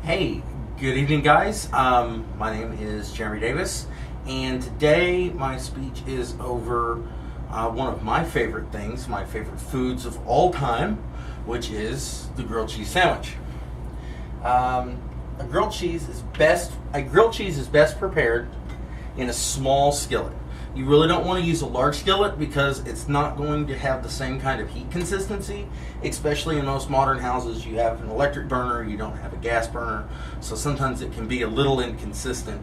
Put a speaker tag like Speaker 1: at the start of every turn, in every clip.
Speaker 1: Hey, good evening, guys. My name is Jeremy Davis, and today my speech is over one of my favorite things, my favorite foods of all time, which is the grilled cheese sandwich. A grilled cheese is best prepared in a small skillet. You really don't want to use a large skillet because it's not going to have the same kind of heat consistency, especially in most modern houses. You have an electric burner, you don't have a gas burner, so sometimes it can be a little inconsistent.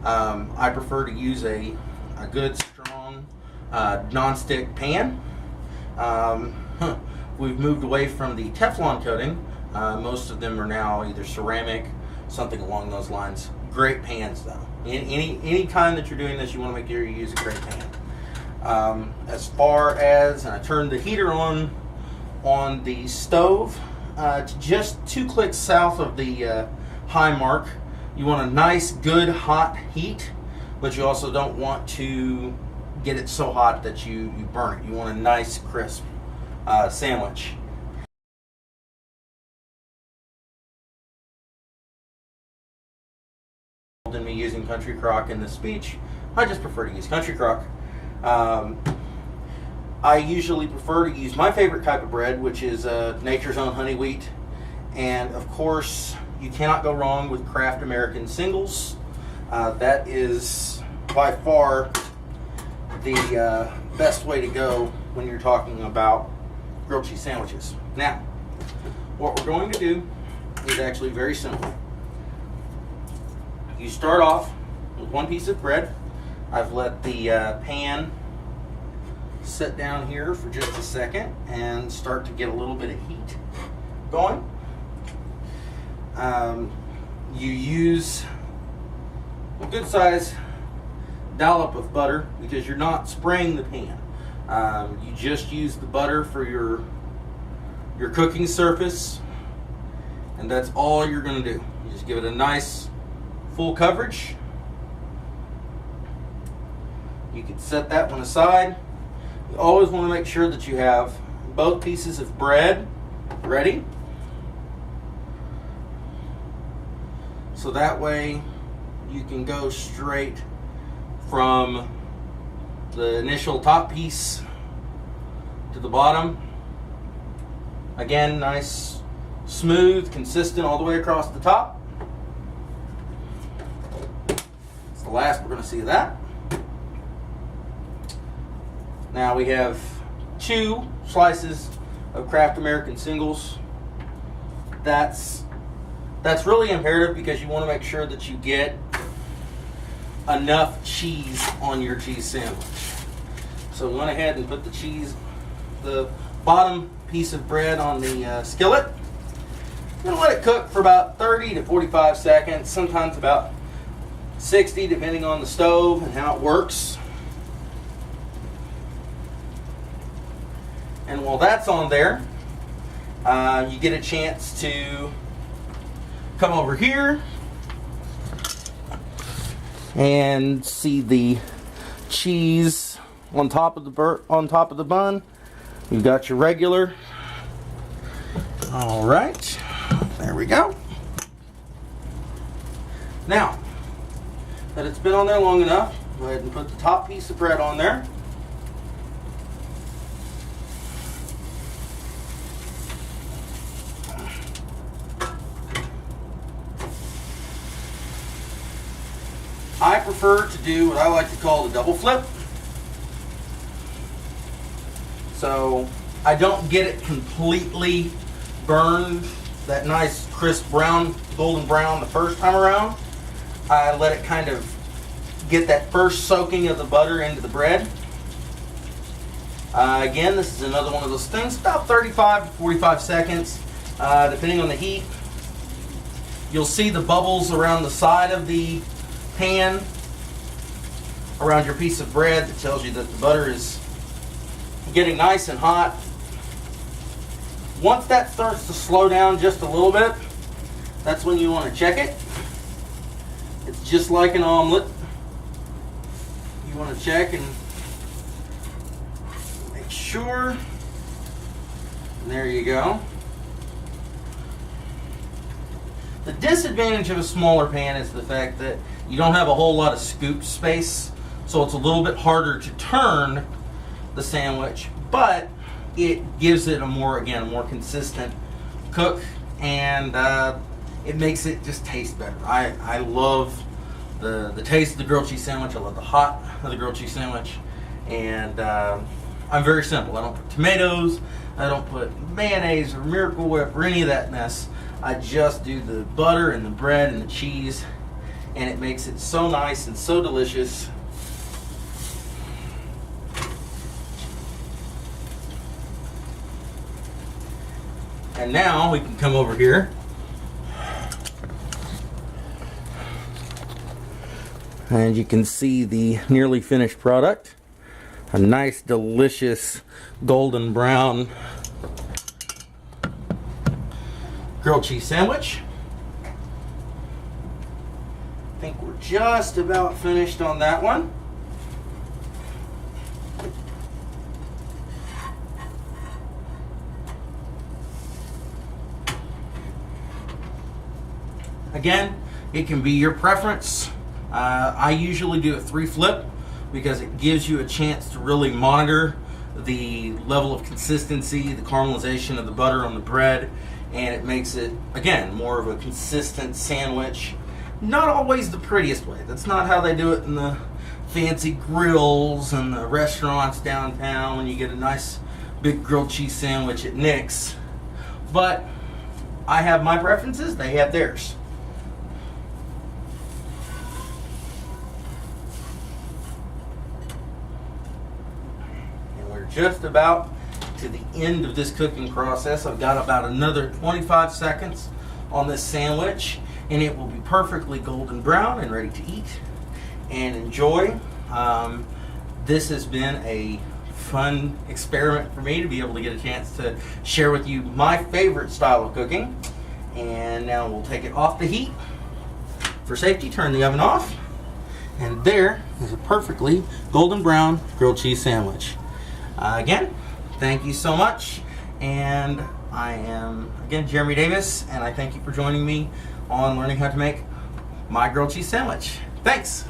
Speaker 1: I prefer to use a good strong non-stick pan. We've moved away from the Teflon coating. Most of them are now either ceramic, something along those lines. Great pans though. Any time that you're doing this, you want to make sure you use a great pan. As far as, and I turned the heater on the stove to just 2 clicks south of the high mark. You want a nice, good, hot heat, but you also don't want to get it so hot that you burn it. You want a nice, crisp sandwich. In me using Country Crock in this speech, I just prefer to use Country Crock. I usually prefer to use my favorite type of bread, which is Nature's Own honey wheat, and of course you cannot go wrong with Kraft American Singles. That is by far the best way to go when you're talking about grilled cheese sandwiches. Now, what we're going to do is actually very simple. You start off with 1 piece of bread. I've let the pan sit down here for just a second and start to get a little bit of heat going. You use a good size dollop of butter because you're not spraying the pan. You just use the butter for your cooking surface, and that's all you're going to do. You just give it a nice full coverage. You can set that one aside. You always want to make sure that you have both pieces of bread ready, so that way you can go straight from the initial top piece to the bottom. Again, nice, smooth, consistent all the way across the top. The last we're going to see of that. Now we have 2 slices of Kraft American Singles. That's really imperative because you want to make sure that you get enough cheese on your cheese sandwich. So we went ahead and put the bottom piece of bread on the skillet. I'm going to let it cook for about 30 to 45 seconds, sometimes about 60 depending on the stove and how it works. And while that's on there, you get a chance to come over here and see the cheese on top of the bun. You've got your regular. All right, there we go. Now that it's been on there long enough, go ahead and put the top piece of bread on there. I prefer to do what I like to call the double flip. So I don't get it completely burned, that nice crisp brown, golden brown the first time around. I let it kind of get that first soaking of the butter into the bread. Again, this is another one of those things, about 35 to 45 seconds, depending on the heat. You'll see the bubbles around the side of the pan, around your piece of bread, that tells you that the butter is getting nice and hot. Once that starts to slow down just a little bit, that's when you want to check it. It's just like an omelet. You want to check and make sure. And there you go. The disadvantage of a smaller pan is the fact that you don't have a whole lot of scoop space, so it's a little bit harder to turn the sandwich, but it gives it a more consistent cook, and it makes it just taste better. I love the taste of the grilled cheese sandwich. I love the hot of the grilled cheese sandwich, and I'm very simple. I don't put tomatoes, I don't put mayonnaise or Miracle Whip or any of that mess. I just do the butter and the bread and the cheese, and it makes it so nice and so delicious. And now we can come over here and you can see the nearly finished product. A nice, delicious, golden brown grilled cheese sandwich. I think we're just about finished on that one. Again, it can be your preference. I usually do a 3 flip because it gives you a chance to really monitor the level of consistency, the caramelization of the butter on the bread, and it makes it, again, more of a consistent sandwich. Not always the prettiest way. That's not how they do it in the fancy grills and the restaurants downtown when you get a nice big grilled cheese sandwich at Nick's. But I have my preferences, they have theirs. Just about to the end of this cooking process. I've got about another 25 seconds on this sandwich, and it will be perfectly golden brown and ready to eat and enjoy. This has been a fun experiment for me to be able to get a chance to share with you my favorite style of cooking. And now we'll take it off the heat. For safety, turn the oven off, and there is a perfectly golden brown grilled cheese sandwich. Again, thank you so much, and I am, again, Jeremy Davis, and I thank you for joining me on learning how to make my grilled cheese sandwich. Thanks!